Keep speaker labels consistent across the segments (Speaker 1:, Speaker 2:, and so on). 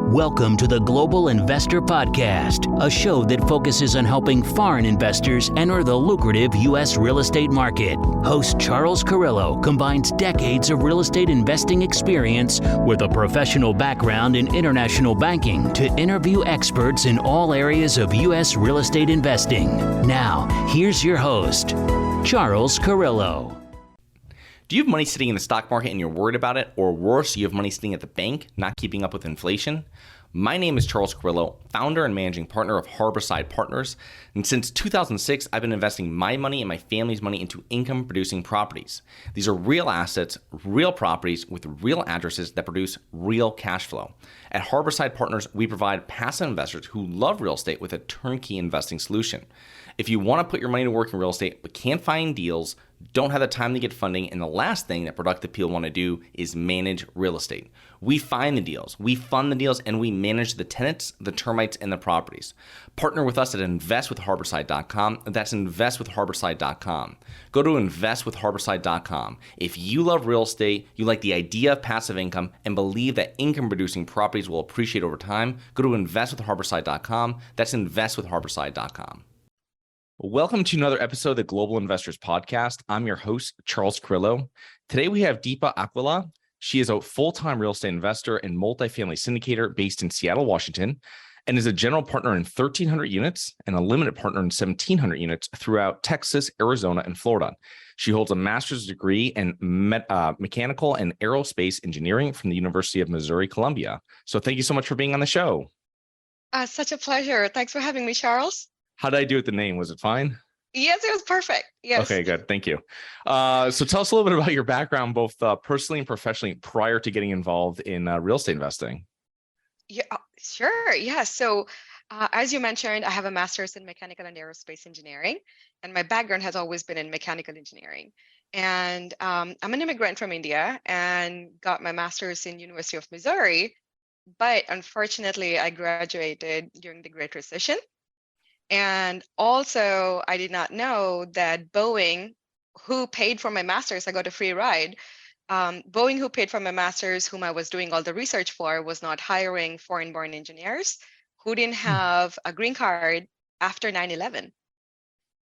Speaker 1: Welcome to the Global Investor Podcast, a show that focuses on helping foreign investors enter the lucrative U.S. real estate market. Host Charles Carillo combines decades of real estate investing experience with a professional background in international banking to interview experts in all areas of U.S. real estate investing. Now, here's your host, Charles Carillo.
Speaker 2: Do you have money sitting in the stock market and you're worried about it? Or worse, you have money sitting at the bank, not keeping up with inflation? My name is Charles Carillo, founder and managing partner of Harborside Partners. And since 2006, I've been investing my money and my family's money into income-producing properties. These are real assets, real properties with real addresses that produce real cash flow. At Harborside Partners, we provide passive investors who love real estate with a turnkey investing solution. If you want to put your money to work in real estate but can't find deals, don't have the time to get funding, and the last thing that productive people want to do is manage real estate. We find the deals, we fund the deals, and we manage the tenants, the termites, and the properties. Partner with us at investwithharborside.com. That's investwithharborside.com. Go to investwithharborside.com. If you love real estate, you like the idea of passive income, and believe that income-producing properties will appreciate over time, go to investwithharborside.com. That's investwithharborside.com. Welcome to another episode of the Global Investors Podcast. I'm your host, Charles Carillo. Today we have Deepa Akula. She is a full-time real estate investor and multifamily syndicator based in Seattle, Washington, and is a general partner in 1,300 units and a limited partner in 1,700 units throughout Texas, Arizona, and Florida. She holds a master's degree in mechanical and aerospace engineering from the University of Missouri, Columbia. So thank you so much for being on the show.
Speaker 3: Such a pleasure. Thanks for having me, Charles.
Speaker 2: How did I do with the name? Was it fine?
Speaker 3: Yes, it was perfect. Yes.
Speaker 2: Okay, good. Thank you. So tell us a little bit about your background, both personally and professionally, prior to getting involved in real estate investing.
Speaker 3: Yeah, sure. Yeah. So as you mentioned, I have a master's in mechanical and aerospace engineering, and my background has always been in mechanical engineering. And I'm an immigrant from India and got my master's in University of Missouri. But unfortunately, I graduated during the Great Recession. And also, I did not know that Boeing, who paid for my master's, I got a free ride. Boeing, who paid for my master's, whom I was doing all the research for, was not hiring foreign-born engineers who didn't have a green card after 9/11.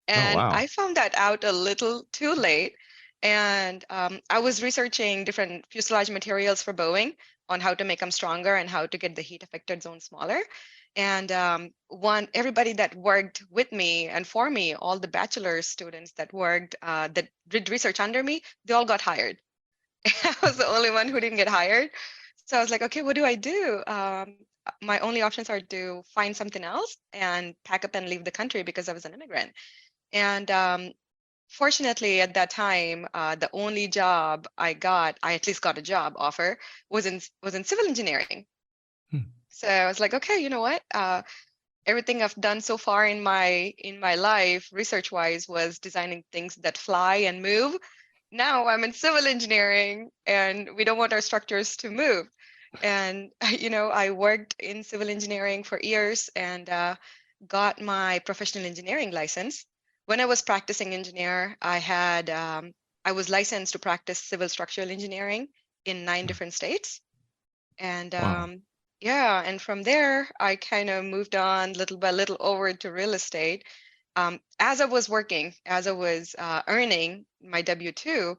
Speaker 3: And
Speaker 2: wow.
Speaker 3: I found that out a little too late. And I was researching different fuselage materials for Boeing on how to make them stronger and how to get the heat affected zone smaller. And everybody that worked with me and for me, all the bachelor's students that worked, that did research under me, they all got hired. I was the only one who didn't get hired. So I was like, okay, what do I do? My only options are to find something else and pack up and leave the country because I was an immigrant. And fortunately, at that time, the only job I at least got a job offer, was in civil engineering. So I was like, okay, you know what? Everything I've done so far in my life, research-wise, was designing things that fly and move. Now I'm in civil engineering, and we don't want our structures to move. And I worked in civil engineering for years and got my professional engineering license. When I was practicing engineer, I was licensed to practice civil structural engineering in 9 different states. And
Speaker 2: Wow.
Speaker 3: yeah, and from there, I kind of moved on little by little over to real estate. As I was earning my W-2,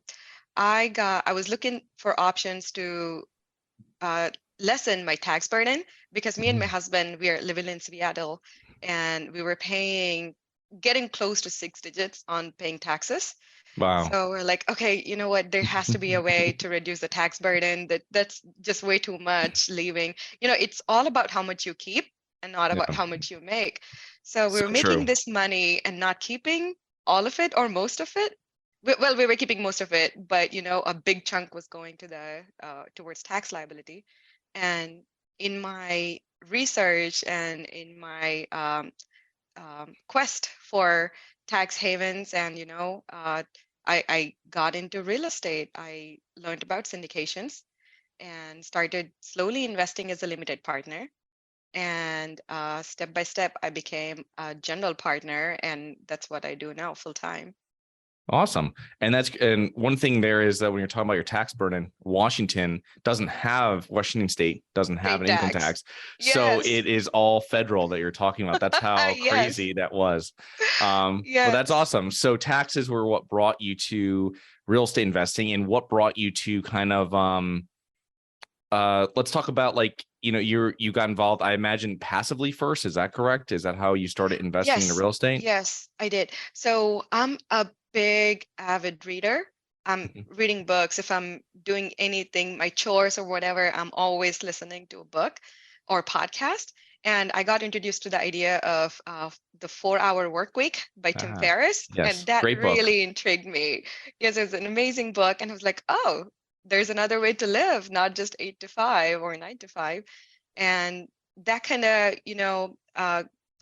Speaker 3: I was looking for options to lessen my tax burden, because me and my husband, we are living in Seattle, and we were getting close to 6 digits on paying taxes.
Speaker 2: Wow.
Speaker 3: So we're like, okay, you know what? There has to be a way to reduce the tax burden. That's just way too much leaving. It's all about how much you keep and not about how much you make. So we were making this money and not keeping all of it or most of it. Well, we were keeping most of it, but a big chunk was going to towards tax liability. And in my research and in my quest for tax havens, and I got into real estate. I learned about syndications and started slowly investing as a limited partner. And step by step, I became a general partner, and that's what I do now full time.
Speaker 2: Awesome. And one thing there is that when you're talking about your tax burden, Washington State doesn't have
Speaker 3: State
Speaker 2: an income
Speaker 3: tax.
Speaker 2: tax. So
Speaker 3: Yes.
Speaker 2: it is all federal that you're talking about. That's how
Speaker 3: Yes.
Speaker 2: crazy that was. But that's
Speaker 3: Yes.
Speaker 2: awesome. So taxes were what brought you to real estate investing, and what brought you to kind of let's talk about, like, you got involved, I imagine, passively first. Is that correct? Is that how you started investing into
Speaker 3: Yes.
Speaker 2: real estate?
Speaker 3: Yes, I did. So I'm a big avid reader. I'm
Speaker 2: Mhm.
Speaker 3: reading books. If I'm doing anything, my chores or whatever, I'm always listening to a book or podcast. And I got introduced to the idea of the 4 Hour Work Week by Tim
Speaker 2: Ah,
Speaker 3: Ferriss, and
Speaker 2: yes,
Speaker 3: that
Speaker 2: great book.
Speaker 3: really intrigued me. Yes, it's an amazing book, and I was like, oh, there's another way to live, not just 8 to 5 or 9 to 5. And that kind of,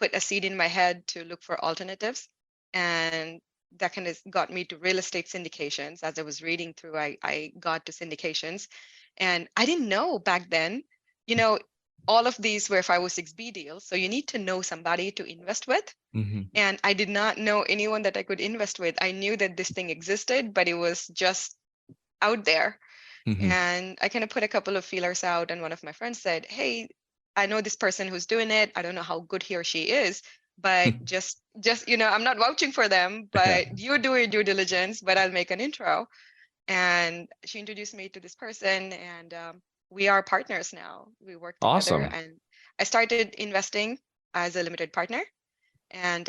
Speaker 3: put a seed in my head to look for alternatives. And that kind of got me to real estate syndications. As I was reading through, I got to syndications. And I didn't know back then, you know, all of these were 506B deals. So you need to know somebody to invest with.
Speaker 2: Mhm.
Speaker 3: And I did not know anyone that I could invest with. I knew that this thing existed, but it was just out there.
Speaker 2: Mhm.
Speaker 3: And I kind of put a couple of feelers out, and one of my friends said, hey, I know this person who's doing it. I don't know how good he or she is, but just I'm not vouching for them,
Speaker 2: Yeah.
Speaker 3: but you do your due diligence, but I'll make an intro. And she introduced me to this person, and we are partners now. We work together,
Speaker 2: Awesome.
Speaker 3: and I started investing as a limited partner. And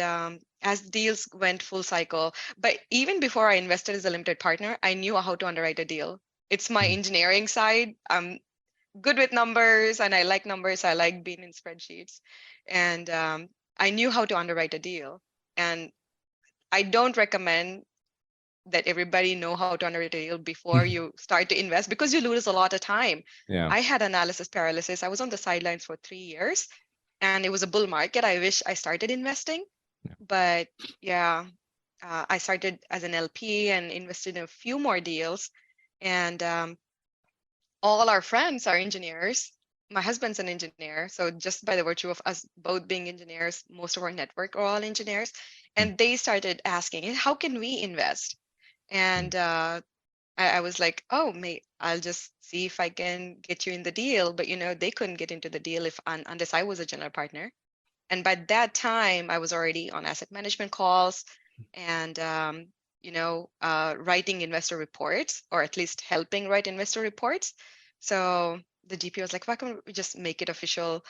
Speaker 3: as deals went full cycle, but even before I invested as a limited partner, I knew how to underwrite a deal. It's my
Speaker 2: Mhm.
Speaker 3: engineering side. I'm good with numbers, and I like numbers. I like being in spreadsheets. And I knew how to underwrite a deal. And I don't recommend that everybody know how to underwrite a deal before you start to invest, because you lose a lot of time.
Speaker 2: Yeah.
Speaker 3: I had analysis paralysis. I was on the sidelines for 3 years, and it was a bull market. I wish I started investing, but yeah, I started as an LP and invested in a few more deals. And all our friends are engineers. My husband's an engineer. So just by the virtue of us both being engineers, most of our network are all engineers.
Speaker 2: Mm.
Speaker 3: And they started asking, "Hey, how can we invest?" And I was like, oh, mate, I'll just see if I can get you in the deal. But, they couldn't get into the deal unless I was a general partner. And by that time, I was already on asset management calls and, writing investor reports, or at least helping write investor reports. So the GP was like, why can't we just make it official?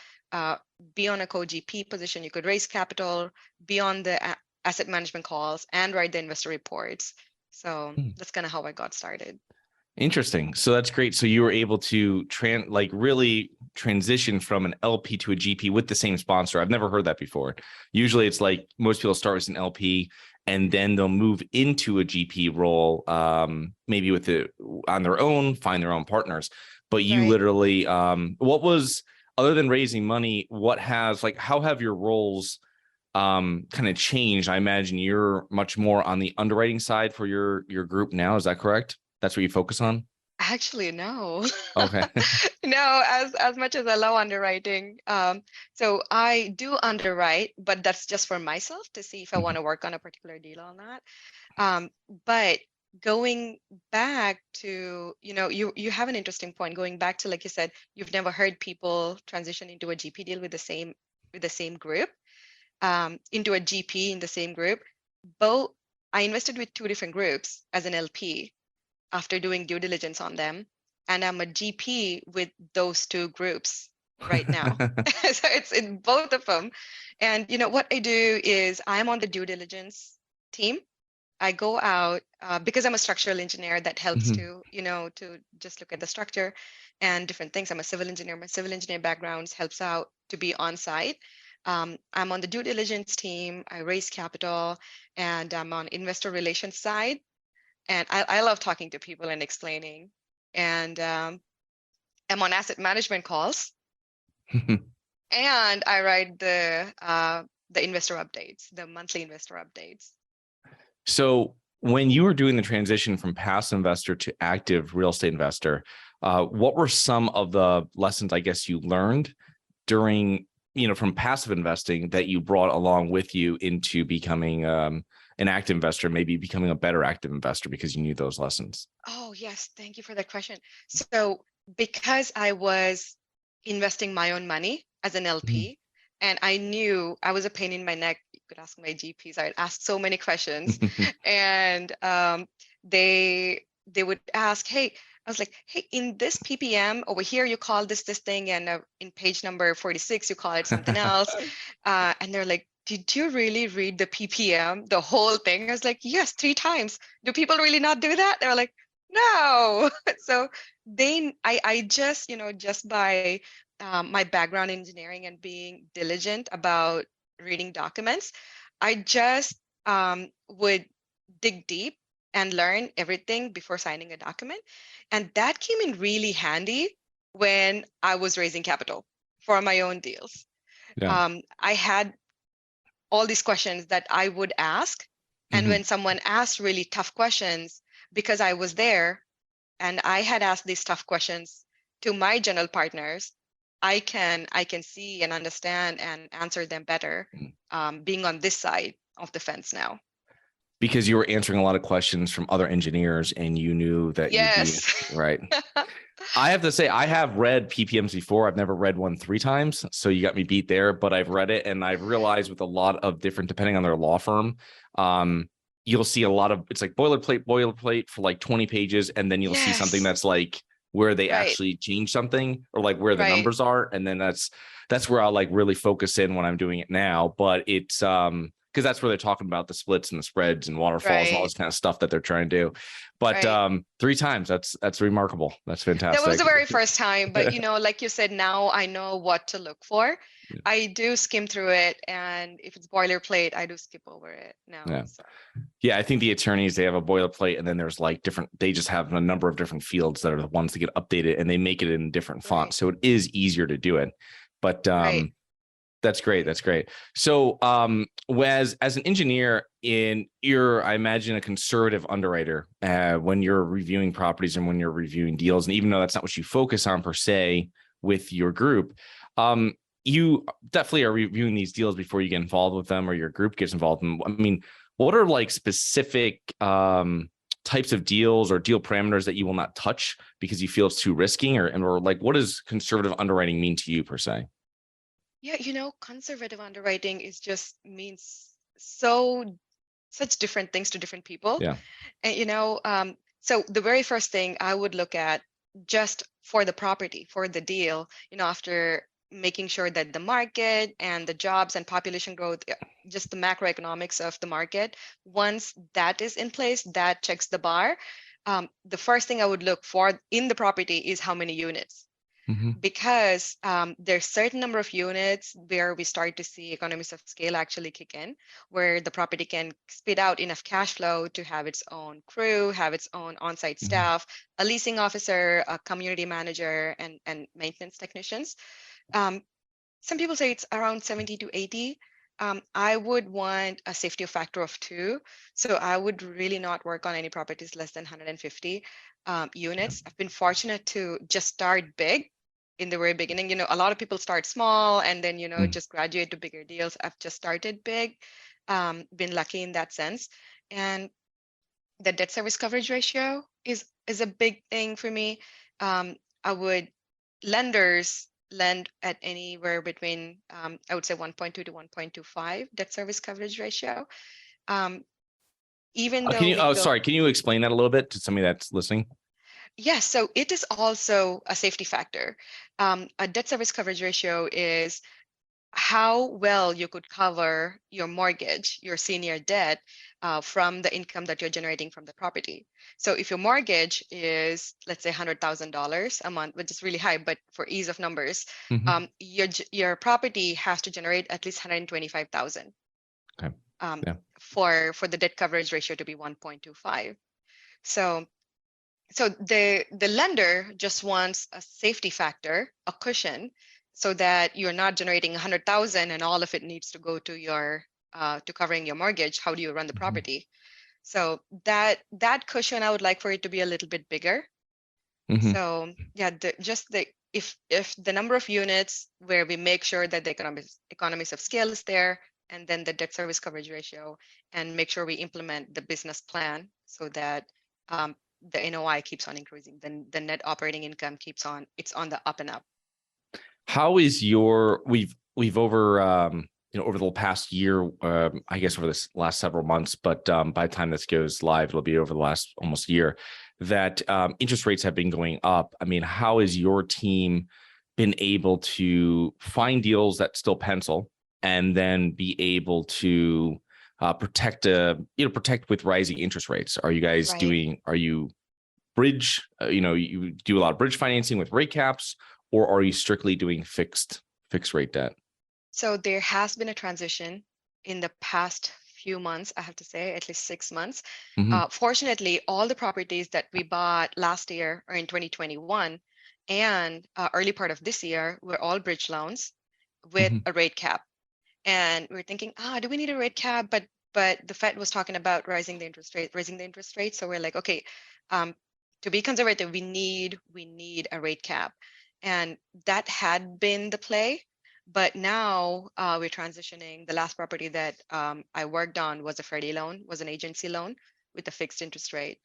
Speaker 3: Be on a co-GP position. You could raise capital, be on the asset management calls, and write the investor reports. So
Speaker 2: Mm.
Speaker 3: that's kind of how I got started.
Speaker 2: Interesting. So that's great. So you were able to really transition from an LP to a GP with the same sponsor. I've never heard that before. Usually it's like most people start with an LP and then they'll move into a GP role, maybe on their own, find their own partners. But you
Speaker 3: Right.
Speaker 2: literally, what was, other than raising money, how have your roles kind of changed? I imagine you're much more on the underwriting side for your group now. Is that correct? That's what you focus on?
Speaker 3: Actually, no.
Speaker 2: Okay.
Speaker 3: No, as much as I love underwriting. So I do underwrite, but that's just for myself to see if I want
Speaker 2: Mhm.
Speaker 3: to work on a particular deal or not. But going back to, you have an interesting point. Going back to, like you said, you've never heard people transition into a GP deal with the same group, into a GP in the same group. Both I invested with two different groups as an LP after doing due diligence on them. And I'm a GP with those two groups right now. So it's in both of them. And what I do is I'm on the due diligence team. I go out because I'm a structural engineer. That helps
Speaker 2: Mhm.
Speaker 3: to just look at the structure and different things. I'm a civil engineer. My civil engineer background helps out to be on site. I'm on the due diligence team. I raise capital, and I'm on investor relations side. And I love talking to people and explaining. And I'm on asset management calls, and I write the investor updates, the monthly investor updates.
Speaker 2: So when you were doing the transition from passive investor to active real estate investor, what were some of the lessons, I guess, you learned during, from passive investing that you brought along with you into becoming an active investor, maybe becoming a better active investor because you knew those lessons?
Speaker 3: Oh, yes. Thank you for that question. So because I was investing my own money as an LP, and I knew I was a pain in my neck. You could ask my GPs. I'd ask so many questions, and they would ask, "Hey," I was like, "Hey, in this PPM over here, you call this thing, and in page number 46, you call it something else." And they're like, "Did you really read the PPM, the whole thing?" I was like, "Yes, 3 times. Do people really not do that?" They were like, "No." So I just, just by my background in engineering and being diligent about reading documents, I just would dig deep and learn everything before signing a document. And that came in really handy when I was raising capital for my own deals.
Speaker 2: Yeah.
Speaker 3: I had all these questions that I would ask. And when someone asked really tough questions, because I was there and I had asked these tough questions to my general partners, I can see and understand and answer them better, being on this side of the fence now.
Speaker 2: Because you were answering a lot of questions from other engineers and you knew that you'd be
Speaker 3: Yes.
Speaker 2: right. I have to say, I have read PPMs before. I've never read one 3 times. So you got me beat there, but I've read it. And I've realized with a lot of different, depending on their law firm, you'll see a lot of, it's like boilerplate for like 20 pages. And then you'll see something
Speaker 3: Yes.
Speaker 2: that's like where they
Speaker 3: Right.
Speaker 2: actually change something or like where the
Speaker 3: Right.
Speaker 2: numbers are. And then that's where I'll like really focus in when I'm doing it now. But it's, because that's where they're talking about the splits and the spreads and waterfalls and all
Speaker 3: Right.
Speaker 2: this kind of stuff that they're trying to do. But
Speaker 3: Right.
Speaker 2: 3 times, that's remarkable. That's
Speaker 3: That
Speaker 2: fantastic.
Speaker 3: was the very first time, but like you said, now I know what to look for.
Speaker 2: Yeah.
Speaker 3: I do skim through it, and if it's boilerplate, I do skip over it now.
Speaker 2: Yeah.
Speaker 3: So.
Speaker 2: Yeah, I think the attorneys, they have a boilerplate, and then there's like they just have a number of different fields that are the ones that get updated, and they make it in different fonts. So it is easier to do it. But
Speaker 3: Right.
Speaker 2: that's great. That's great. So as an engineer, you're, I imagine, a conservative underwriter when you're reviewing properties and when you're reviewing deals. And even though that's not what you focus on per se with your group, you definitely are reviewing these deals before you get involved with them or your group gets involved in. I mean, what are like specific types of deals or deal parameters that you will not touch because you feel it's too risky, or like, what does conservative underwriting mean to you per se?
Speaker 3: Yeah, conservative underwriting means such different things to different people.
Speaker 2: Yeah.
Speaker 3: And so the very first thing I would look at, just for the property, for the deal, after making sure that the market and the jobs and population growth, just the macroeconomics of the market, once that is in place, that checks the bar. The first thing I would look for in the property is how many units. Because there's certain number of units where we start to see economies of scale actually kick in, where the property can spit out enough cash flow to have its own crew, have its own on-site staff, a leasing officer, a community manager, and maintenance technicians. Some people say it's around 70 to 80. I would want a safety factor of 2. So I would really not work on any properties less than 150 units. I've been fortunate to just start big in the very beginning. A lot of people start small and then, just graduate to bigger deals. I've just started big, been lucky in that sense. And the debt service coverage ratio is a big thing for me. Lenders lend at anywhere between, I would say 1.2 to 1.25 debt service coverage ratio. Even though
Speaker 2: Can you explain that a little bit to somebody that's listening?
Speaker 3: Yes, so it is also a safety factor. A debt service coverage ratio is how well you could cover your mortgage, your senior debt, from the income that you're generating from the property. So if your mortgage is, let's say, $100,000 a month, which is really high, but for ease of numbers, your property has to generate at least 125,000.
Speaker 2: Okay.
Speaker 3: For the debt coverage ratio to be 1.25. So the lender just wants a safety factor, a cushion, so that you're not generating 100,000 and all of it needs to go to to covering your mortgage. How do you run the property? So that cushion, I would like for it to be a little bit bigger. So yeah, if the number of units where we make sure that the economies of scale is there, and then the debt service coverage ratio, and make sure we implement the business plan so that the NOI keeps on increasing. Then the net operating income it's on the up and up.
Speaker 2: How is your we've over over the past year, I guess over this last several months, but by the time this goes live, it'll be over the last almost year that interest rates have been going up. I mean, how has your team been able to find deals that still pencil and then be able to protect with rising interest rates? Are you guys are you bridge, you do a lot of bridge financing with rate caps, or are you strictly doing fixed rate debt?
Speaker 3: So there has been a transition in the past few months, I have to say, at least 6 months. Fortunately, all the properties that we bought last year or in 2021 and early part of this year were all bridge loans with a rate cap. And we're thinking, do we need a rate cap? But the Fed was talking about raising the interest rate. So we're like, okay, to be conservative, we need a rate cap. And that had been the play. But now we're transitioning. The last property that I worked on was a Freddie loan, was an agency loan with a fixed interest rate.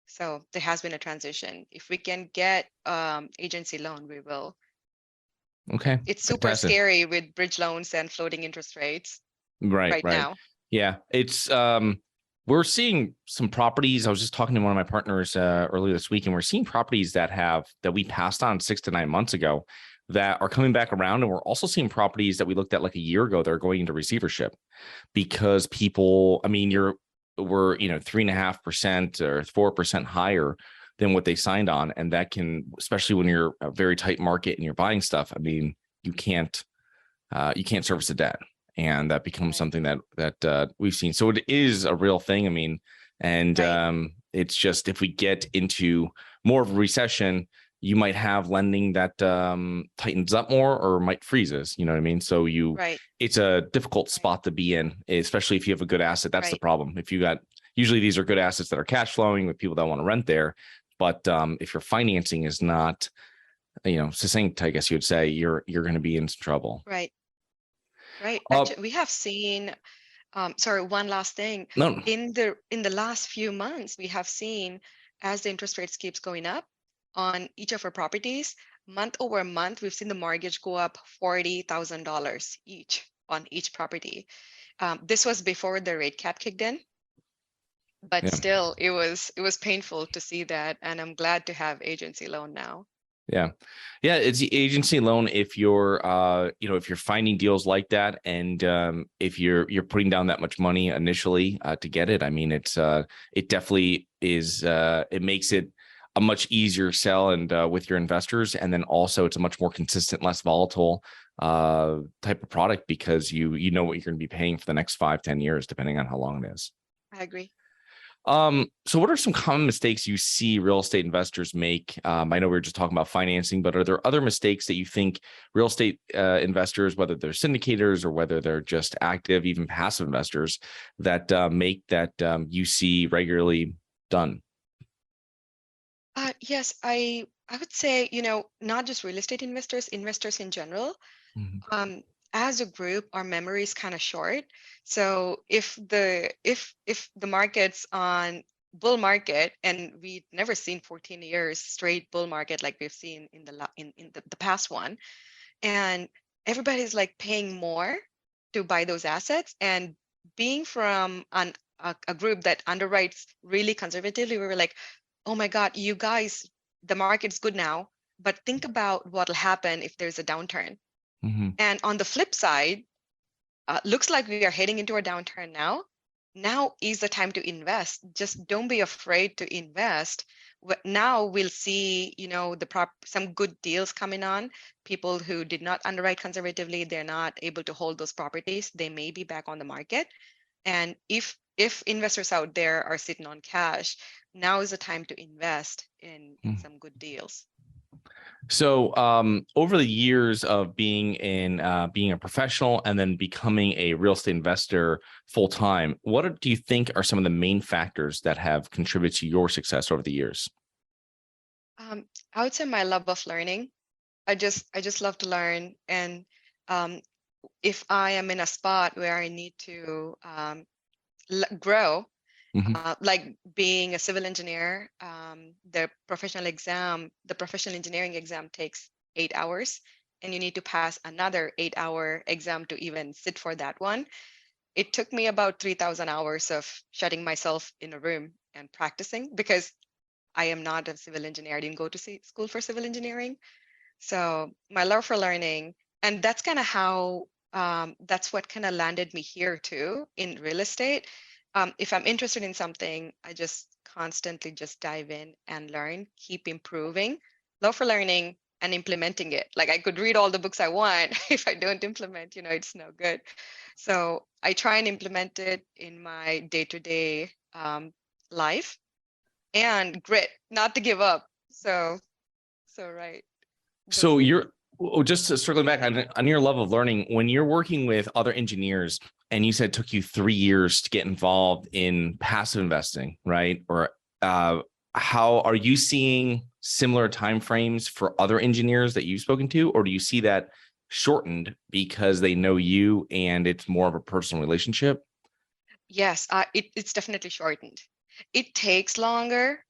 Speaker 3: So there has been a transition. If we can get agency loan, we will.
Speaker 2: Okay.
Speaker 3: It's super scary with bridge loans and floating interest rates right now.
Speaker 2: Yeah, it's we're seeing some properties. I was just talking to one of my partners earlier this week, and we're seeing properties that we passed on 6 to 9 months ago that are coming back around. And we're also seeing properties that we looked at like a year ago that are going into receivership because people, I mean, we're 3.5% or 4% higher than what they signed on. And that can, especially when you're a very tight market and you're buying stuff, I mean, you can't service the debt. And that becomes something that we've seen. So it is a real thing. I mean, and it's just, if we get into more of a recession, you might have lending that tightens up more or might freezes, you know what I mean? So it's a difficult spot to be in, especially if you have a good asset. That's the problem. If you got, usually these are good assets that are cash flowing with people that want to rent there. But if your financing is not, succinct, I guess you would say, you're going to be in some trouble.
Speaker 3: Right. Actually, we have seen, sorry, one last thing.
Speaker 2: No.
Speaker 3: In the last few months, we have seen as the interest rates keeps going up on each of our properties, month over month, we've seen the mortgage go up $40,000 each on each property. This was before the rate cap kicked in, but still, it was painful to see that, and I'm glad to have agency loan now.
Speaker 2: Yeah. It's the agency loan if you're, if you're finding deals like that, and if you're putting down that much money initially to get it. I mean, it definitely is. It makes it a much easier sell and with your investors, and then also it's a much more consistent, less volatile type of product because you know what you're going to be paying for the next 5-10 years, depending on how long it is.
Speaker 3: I agree.
Speaker 2: So what are some common mistakes you see real estate investors make? I know we were just talking about financing, but are there other mistakes that you think real estate investors, whether they're syndicators or whether they're just active, even passive investors, that make that you see regularly done?
Speaker 3: Yes, I would say, not just real estate investors in general. As a group, our memory is kind of short. So if the market's on bull market, and we've never seen 14 years straight bull market like we've seen in the past one, and everybody's like paying more to buy those assets, and being from a group that underwrites really conservatively, we were like, oh my God, you guys, the market's good now, but think about what'll happen if there's a downturn. And on the flip side, looks like we are heading into a downturn now. Now is the time to invest. Just don't be afraid to invest. Now we'll see, some good deals coming on. People who did not underwrite conservatively, they're not able to hold those properties. They may be back on the market. And if investors out there are sitting on cash, now is the time to invest in some good deals.
Speaker 2: So over the years of being a professional and then becoming a real estate investor full time, what do you think are some of the main factors that have contributed to your success over the years?
Speaker 3: I would say my love of learning. I just love to learn, and if I am in a spot where I need to grow, like being a civil engineer, the professional engineering exam takes 8 hours, and you need to pass another 8-hour exam to even sit for that one. It took me about 3,000 hours of shutting myself in a room and practicing, because I am not a civil engineer. I didn't go to school for civil engineering. So my love for learning, and that's kind of how, that's what kind of landed me here too in real estate. If I'm interested in something, I just constantly just dive in and learn, keep improving. Love for learning and implementing it. Like, I could read all the books I want. If I don't implement, it's no good. So I try and implement it in my day-to-day life, and grit, not to give up. So right.
Speaker 2: So just to circle back on your level of learning, when you're working with other engineers, and you said it took you 3 years to get involved in passive investing, right? Or how are you seeing similar timeframes for other engineers that you've spoken to, or do you see that shortened because they know you and it's more of a personal relationship?
Speaker 3: Yes, it's definitely shortened. It takes longer,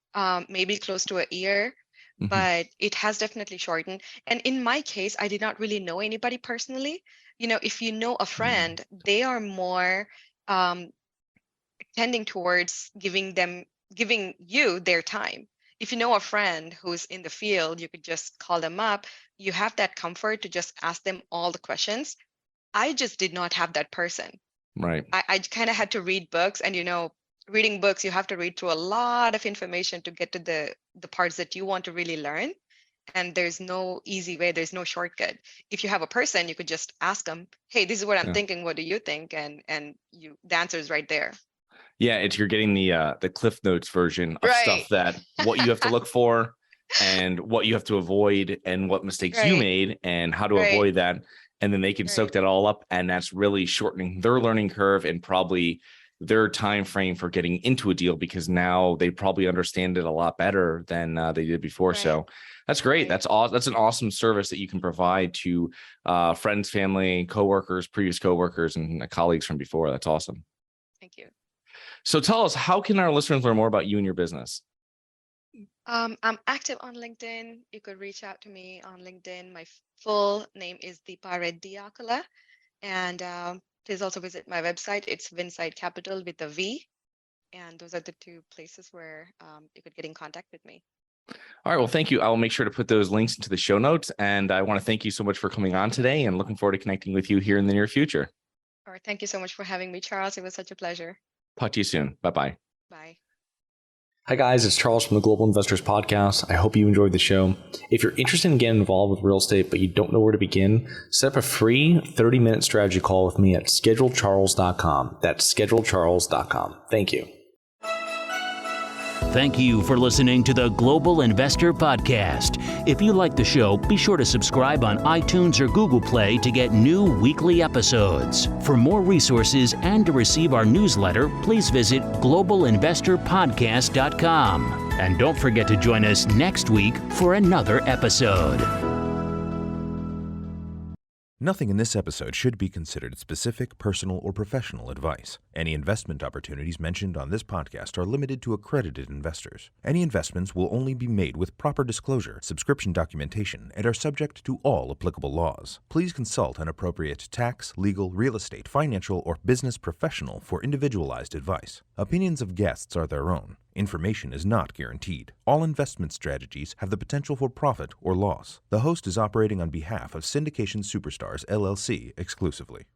Speaker 3: maybe close to a year, but it has definitely shortened. And in my case, I did not really know anybody personally. If you know a friend, they are more tending towards giving you their time. If you know a friend who's in the field, you could just call them up. You have that comfort to just ask them all the questions. I just did not have that person.
Speaker 2: Right.
Speaker 3: I kind of had to read books, and reading books, you have to read through a lot of information to get to the parts that you want to really learn. And there's no easy way, there's no shortcut. If you have a person, you could just ask them, hey, this is what I'm thinking, what do you think? And the answer is right there.
Speaker 2: Yeah, you're getting the Cliff Notes version of stuff that what you have to look for and what you have to avoid and what mistakes you made and how to avoid that. And then they can soak that all up, and that's really shortening their learning curve and probably their time frame for getting into a deal, because now they probably understand it a lot better than they did before. So that's great. That's an awesome service that you can provide to friends, family, coworkers, previous coworkers, and colleagues from before. That's awesome.
Speaker 3: Thank you.
Speaker 2: So tell us, how can our listeners learn more about you and your business?
Speaker 3: I'm active on LinkedIn. You could reach out to me on LinkedIn. My full name is Deepareddy Akula. And please also visit my website. It's Vinside Capital with a V. And those are the two places where you could get in contact with me.
Speaker 2: All right. Well, thank you. I will make sure to put those links into the show notes. And I want to thank you so much for coming on today, and looking forward to connecting with you here in the near future.
Speaker 3: All right. Thank you so much for having me, Charles. It was such a pleasure.
Speaker 2: Talk to you soon. Bye-bye.
Speaker 3: Bye.
Speaker 4: Hi guys, it's Charles from the Global Investors Podcast. I hope you enjoyed the show. If you're interested in getting involved with real estate but you don't know where to begin, set up a free 30-minute strategy call with me at schedulecharles.com. That's schedulecharles.com. Thank you.
Speaker 1: Thank you for listening to the Global Investor Podcast. If you like the show, be sure to subscribe on iTunes or Google Play to get new weekly episodes. For more resources and to receive our newsletter, please visit globalinvestorpodcast.com. And don't forget to join us next week for another episode.
Speaker 5: Nothing in this episode should be considered specific, personal, or professional advice. Any investment opportunities mentioned on this podcast are limited to accredited investors. Any investments will only be made with proper disclosure, subscription documentation, and are subject to all applicable laws. Please consult an appropriate tax, legal, real estate, financial, or business professional for individualized advice. Opinions of guests are their own. Information is not guaranteed. All investment strategies have the potential for profit or loss. The host is operating on behalf of Syndication Superstars, LLC exclusively.